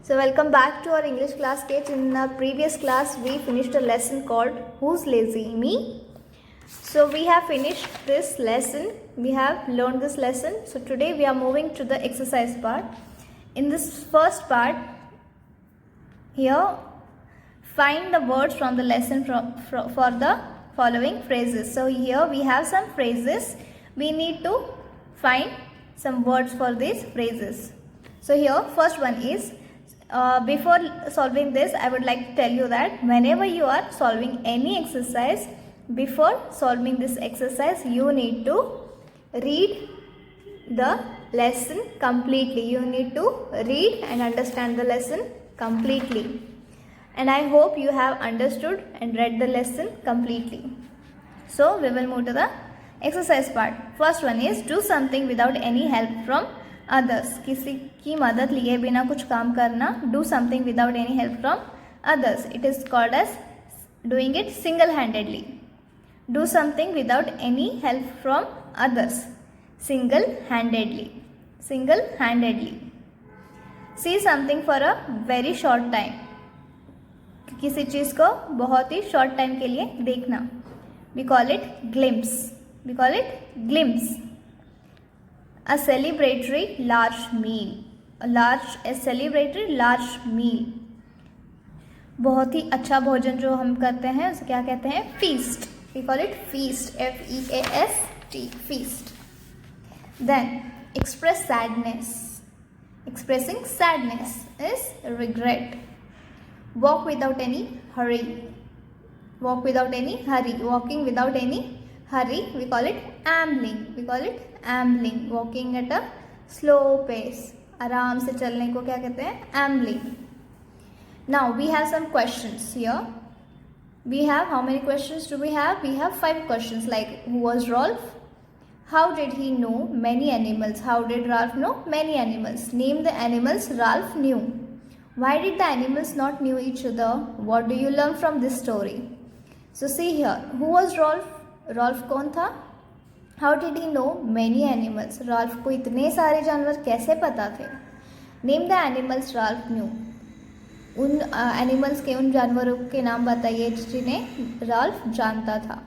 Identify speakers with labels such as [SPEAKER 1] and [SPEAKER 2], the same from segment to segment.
[SPEAKER 1] So welcome back to our English class, kids. In our previous class, we finished a lesson called Who's Lazy? Me. So we have finished this lesson. We have learned this lesson. So today we are moving to the exercise part. In this first part, here, find the words from the lesson for the following phrases. So here we have some phrases. We need to find some words for these phrases. So here, first one is, before solving this, I would like to tell you that whenever you are solving any exercise, before solving this exercise, you need to read the lesson completely. You need to read and understand the lesson completely. And I hope you have understood and read the lesson completely. So we will move to the exercise part. First one is, do something without any help from others. किसी की मदद लिए बिना कुछ काम करना. Do something without any help from others. It is called as doing it single-handedly. Do something without any help from others. Single-handedly. Single-handedly. See something for a very short time. किसी चीज़ को बहुत ही short time के लिए देखना. We call it glimpse. We call it glimpse. A celebratory large meal. A celebratory large meal. बहुत ही अच्छा भोजन जो हम करते हैं उसे क्या कहते हैं? Feast. We call it feast. F-E-A-S-T. Feast. Then express sadness. Expressing sadness is regret. Walk without any hurry. Walk without any hurry. Walking without any hurry. We call it ambling. We call it ambling. Walking at a slow pace. आराम से चलने को क्या कहते हैं? Ambling. Now we have some questions here. We have, how many questions do we have? We have 5 questions, like who was Rolf? How did he know many animals? How did Ralph know many animals? Name the animals Ralph knew. Why did the animals not knew each other? What do you learn from this story? So see here, who was Rolf? Rolf कौन था? How did he know many animals? Ralph को इतने सारे जानवर कैसे पता थे? Name the animals Ralph knew. उन एनिमल्स के, उन जानवरों के नाम बताइए जिन्हें राल्फ जानता था.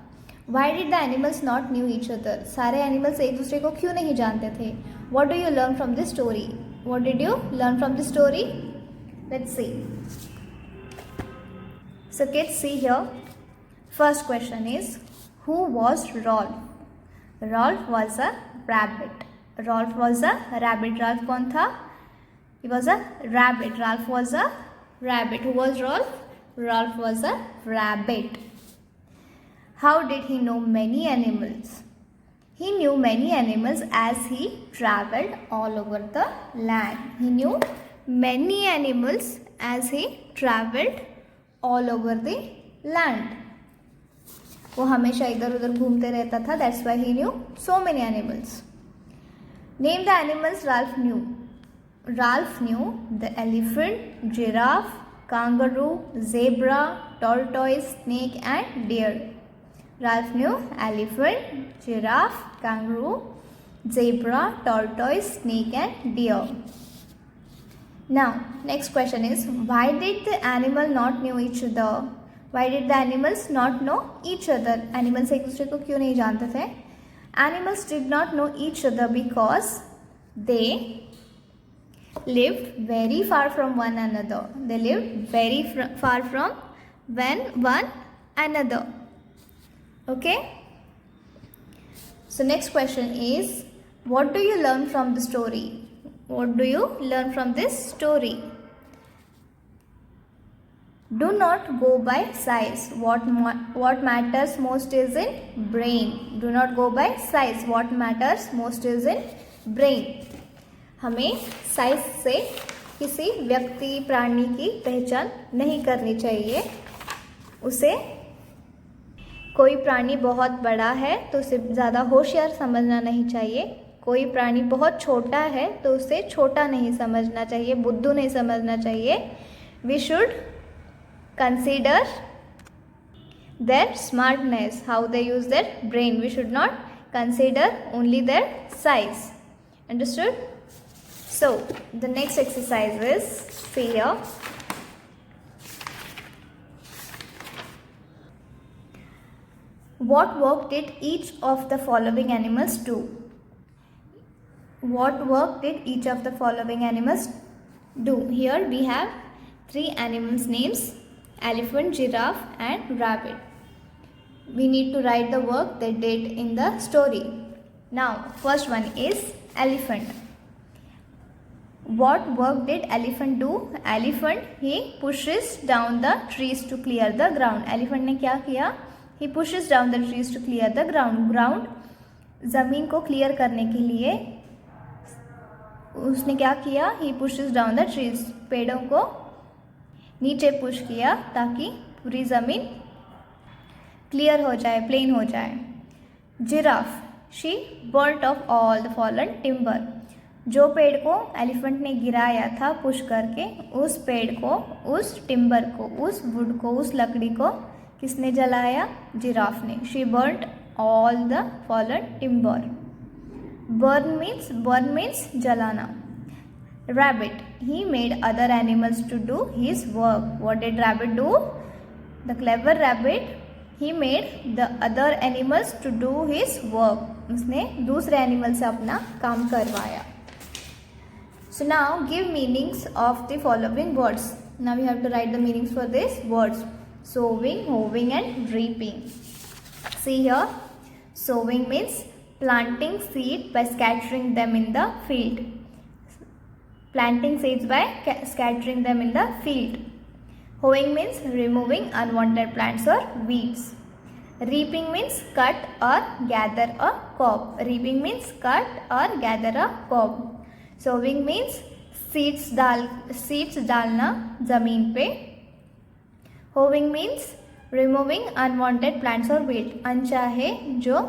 [SPEAKER 1] Why did the animals not knew each other? सारे एनिमल्स एक दूसरे को क्यों नहीं जानते थे? What do you learn from this story? What did you learn from this story? Let's see. So kids, see here. First question is, who was Rolf? Rolf was a rabbit. Rolf was a rabbit. Rolf कौन था? He was a rabbit. Rolf was a rabbit. Who was Rolf? Rolf was a rabbit. How did he know many animals? He knew many animals as he traveled all over the land. He knew many animals as he traveled all over the land. वो हमेशा इधर उधर घूमते रहता था. That's why he knew so many animals. Name the animals Ralph knew. Ralph knew the elephant, giraffe, kangaroo, zebra, tortoise, snake and deer. Ralph knew elephant, giraffe, kangaroo, zebra, tortoise, snake and deer. Now, next question is, why did the animal not know each other? Why did the animals not know each other? Animals एक दूसरे को क्यों नहीं जानते थे? Animals did not know each other because they lived very far from one another. They lived very far from one another. Okay? So next question is, what do you learn from the story? What do you learn from this story? Do not go by size. What matters most is in brain. Do not go by size. What matters most is in brain. हमें size से किसी व्यक्ति, प्राणी की पहचान नहीं करनी चाहिए. उसे, कोई प्राणी बहुत बड़ा है तो उसे ज़्यादा होशियार समझना नहीं चाहिए. कोई प्राणी बहुत छोटा है तो उसे छोटा नहीं समझना चाहिए, बुद्धू नहीं समझना चाहिए. We should consider their smartness, how they use their brain. We should not consider only their size. Understood? So the next exercise is, see here. What work did each of the following animals do? What work did each of the following animals do? Here we have 3 animals names: elephant, giraffe and rabbit. We need to write the work they did in the story. Now first one is elephant. What work did elephant do? Elephant, he pushes down the trees to clear the ground. Elephant ने क्या किया? He pushes down the trees to clear the ground. Ground, ज़मीन को clear करने के लिए उसने क्या किया? He pushes down the trees. पेड़ों को नीचे पुश किया ताकि पूरी ज़मीन क्लियर हो जाए, प्लेन हो जाए. Giraffe, she burnt off all the fallen timber. जो पेड़ को एलिफेंट ने गिराया था पुश करके, उस पेड़ को, उस टिम्बर को, उस वुड को, उस लकड़ी को किसने जलाया? जिराफ ने. She burnt all the fallen timber. burn means जलाना. Rabbit, he made other animals to do his work. What did rabbit do? The clever rabbit, he made the other animals to do his work. उसने दूसरे animal से अपना काम करवाया. So now give meanings of the following words. Now we have to write the meanings for these words: sowing, hoeing and reaping. See here, sowing means planting seed by scattering them in the field. Planting seeds by scattering them in the field. Hoeing means removing unwanted plants or weeds. Reaping means cut or gather a cob. Reaping means cut or gather a cob. Sowing means seeds डालना ज़मीन पे. Hoeing means removing unwanted plants or weed. अनचाहे जो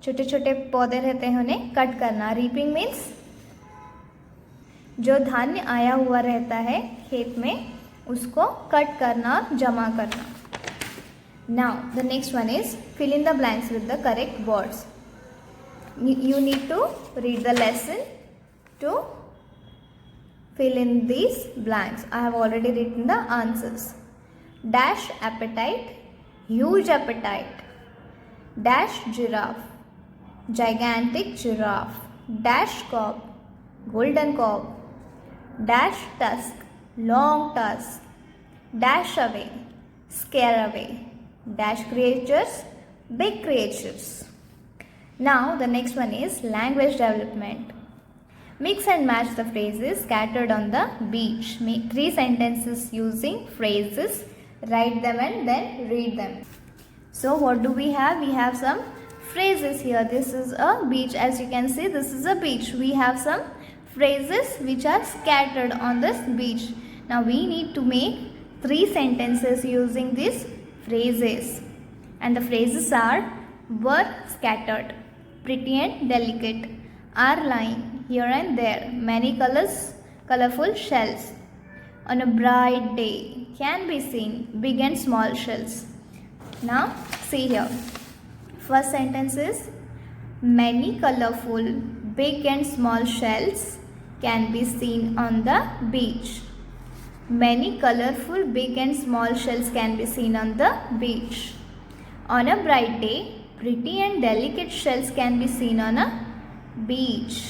[SPEAKER 1] छोटे छोटे पौधे रहते हैं उन्हें कट करना. Reaping means जो धान्य आया हुआ रहता है खेत में उसको कट करना, जमा करना. Now the next one is fill in the blanks with the correct words. You need to read the lesson to fill in these blanks. I have already written the answers. Dash appetite, huge appetite. Dash giraffe, gigantic giraffe. Dash cob, golden cob. Dash tusk, long tusk. Dash away, scare away. Dash creatures, big creatures. Now the next one is language development. Mix and match the phrases scattered on the beach. Make 3 sentences using phrases. Write them and then read them. So what do we have? We have some phrases here. This is a beach. As you can see, this is a beach. We have some phrases which are scattered on this beach. Now we need to make 3 sentences using these phrases. And the phrases are: were scattered, pretty and delicate, are lying here and there, many colorful shells, on a bright day, can be seen, big and small shells. Now see here, first sentence is: many colorful big and small shells can be seen on the beach. Many colorful big and small shells can be seen on the beach. On a bright day, pretty and delicate shells can be seen on a beach.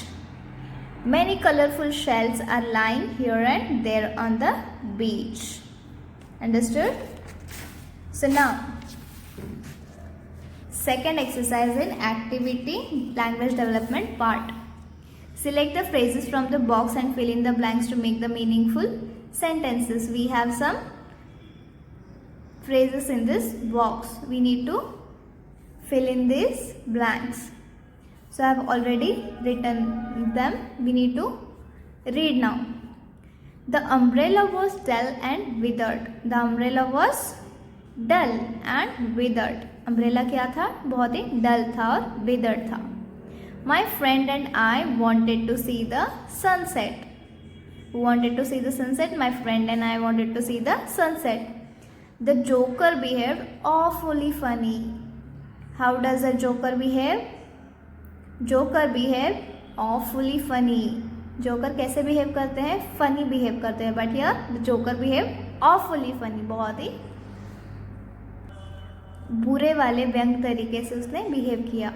[SPEAKER 1] Many colorful shells are lying here and there on the beach. Understood? So now, second exercise in activity language development part. Select the phrases from the box and fill in the blanks to make the meaningful sentences. We have some phrases in this box. We need to fill in these blanks. So I have already written them. We need to read now. The umbrella was dull and withered. The umbrella was dull and withered. Umbrella क्या था? बहुत ही dull था और withered था. My friend and I wanted to see the sunset. Who wanted to see the sunset? My friend and I wanted to see the sunset. The joker behaved awfully funny. How does a joker behave? Joker behaved awfully funny. Joker कैसे behave करते हैं? Funny behave करते हैं, but here the joker behave awfully funny, बहुत ही बुरे वाले व्यंग तरीके से उसने बिहेव किया.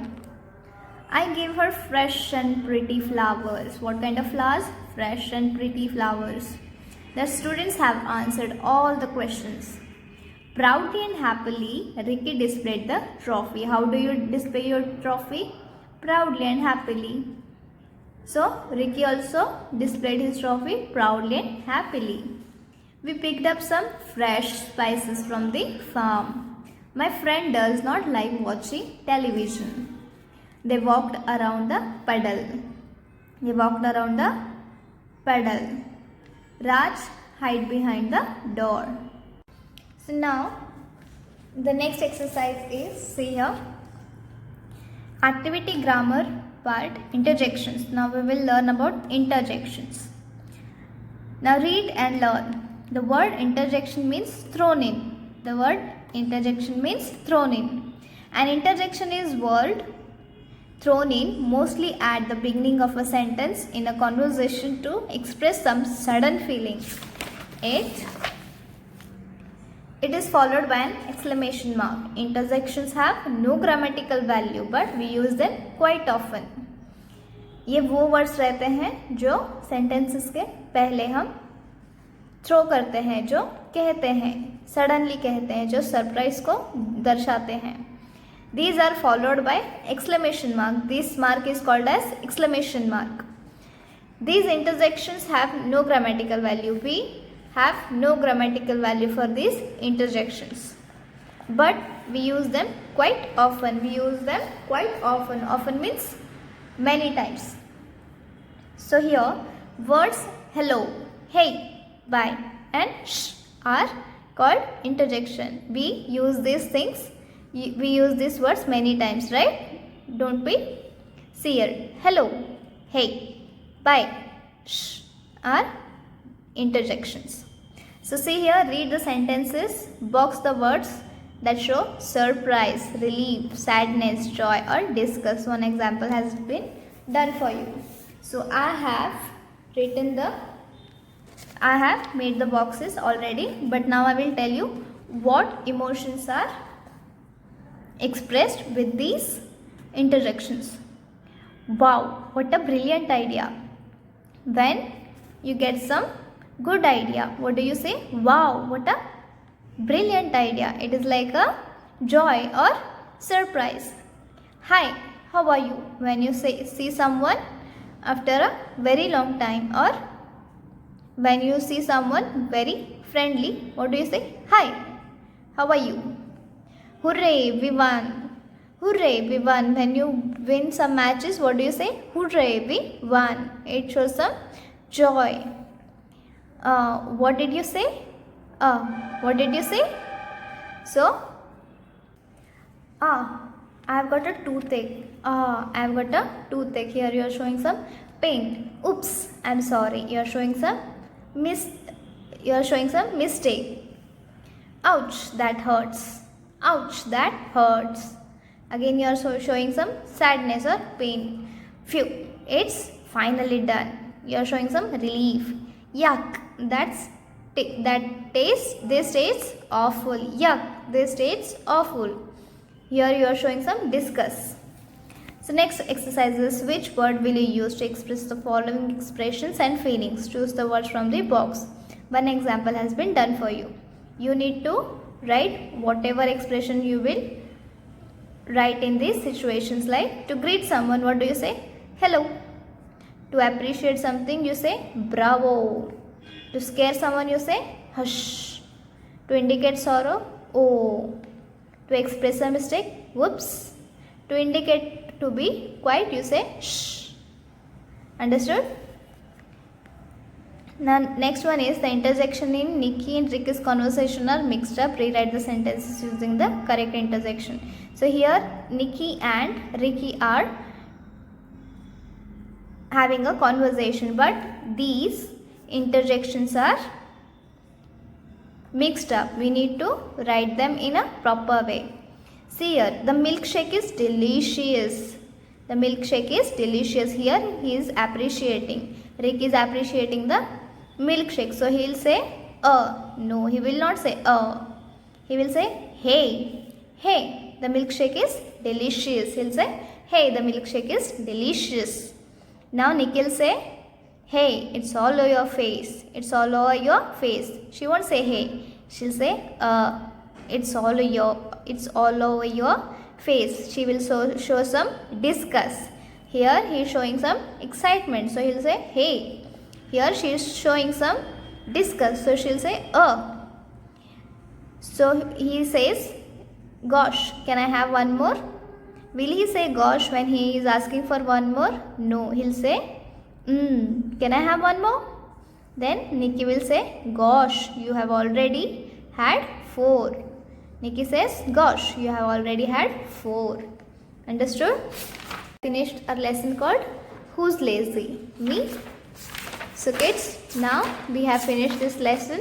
[SPEAKER 1] I gave her fresh and pretty flowers. What kind of flowers? Fresh and pretty flowers. The students have answered all the questions. Proudly and happily, Ricky displayed the trophy. How do you display your trophy? Proudly and happily. So, Ricky also displayed his trophy proudly and happily. We picked up some fresh spices from the farm. My friend does not like watching television. They walked around the puddle. They walked around the puddle. Raj hid behind the door. So now, the next exercise is, see here, activity grammar part, interjections. Now we will learn about interjections. Now read and learn. The word interjection means thrown in. The word interjection means thrown in. An interjection is word thrown in mostly at the beginning of a sentence in a conversation to express some sudden feeling. It is followed by an exclamation mark. Interjections have no grammatical value but we use them quite often. ये वो words रहते हैं जो sentences के पहले हम throw करते हैं, जो कहते हैं, सडनली कहते हैं, जो सरप्राइज को दर्शाते हैं. These are followed by exclamation mark. This mark is called as exclamation mark. These interjections have no grammatical value. We have no grammatical value for these interjections. But we use them quite often. We use them quite often. Often means many times. So here words hello, hey, bye and shh are called interjection. We use these things. We use these words many times, right? Don't be scared. Hello, hey, bye, shh are interjections. So see here, read the sentences, box the words that show surprise, relief, sadness, joy or disgust. One example has been done for you. So I have made the boxes already, but now I will tell you what emotions are expressed with these interjections. Wow, what a brilliant idea. When you get some good idea, what do you say? Wow, what a brilliant idea. It is like a joy or surprise. Hi, how are you? When you see someone after a very long time, or when you see someone very friendly, what do you say? Hi, how are you? Hooray, we won. Hooray, we won. When you win some matches, what do you say? Hooray, we won. It shows some joy. What did you say? What did you say? So, I have got a toothache. I have got a toothache. Here you are showing some paint. Oops, I'm sorry. You are showing some mistake. Ouch, that hurts. Ouch, that hurts. Again you are showing some sadness or pain. Phew, it's finally done. You are showing some relief. Yuck, this tastes awful. Yuck, this tastes awful. Here you are showing some disgust. So next exercise is, which word will you use to express the following expressions and feelings? Choose the words from the box. One example has been done for you. You need to write whatever expression you will write in these situations. Like, to greet someone, what do you say? Hello. To appreciate something, you say bravo. To scare someone, you say hush. To indicate sorrow, oh. To express a mistake, whoops. To indicate to be quiet, you say shh. Understood? Now next one is, the interjection in Nikki and Ricky's conversation are mixed up. Rewrite the sentences using the correct interjection. So here Nikki and Ricky are having a conversation, but these interjections are mixed up. We need to write them in a proper way. See here, the milkshake is delicious. The milkshake is delicious. Here he is appreciating. Rick is appreciating the milkshake. So he will say no, he will not say he will say hey, the milkshake is delicious. He'll say hey, the milkshake is delicious. Now Nikhil say hey, it's all over your face. It's all over your face. She won't say hey. She'll say it's all over your face. She will show some disgust. Here he is showing some excitement. So he'll say hey. Here she is showing some disgust. So she'll say So he says gosh, can I have one more? Will he say gosh when he is asking for one more? No, he'll say can I have one more? Then Nikki will say gosh, you have already had 4. Nikki says gosh, you have already had 4. Understood? Finished our lesson called Who's Lazy? Me. So kids, now we have finished this lesson.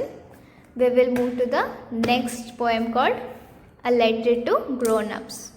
[SPEAKER 1] We will move to the next poem called A Letter to Grown-ups.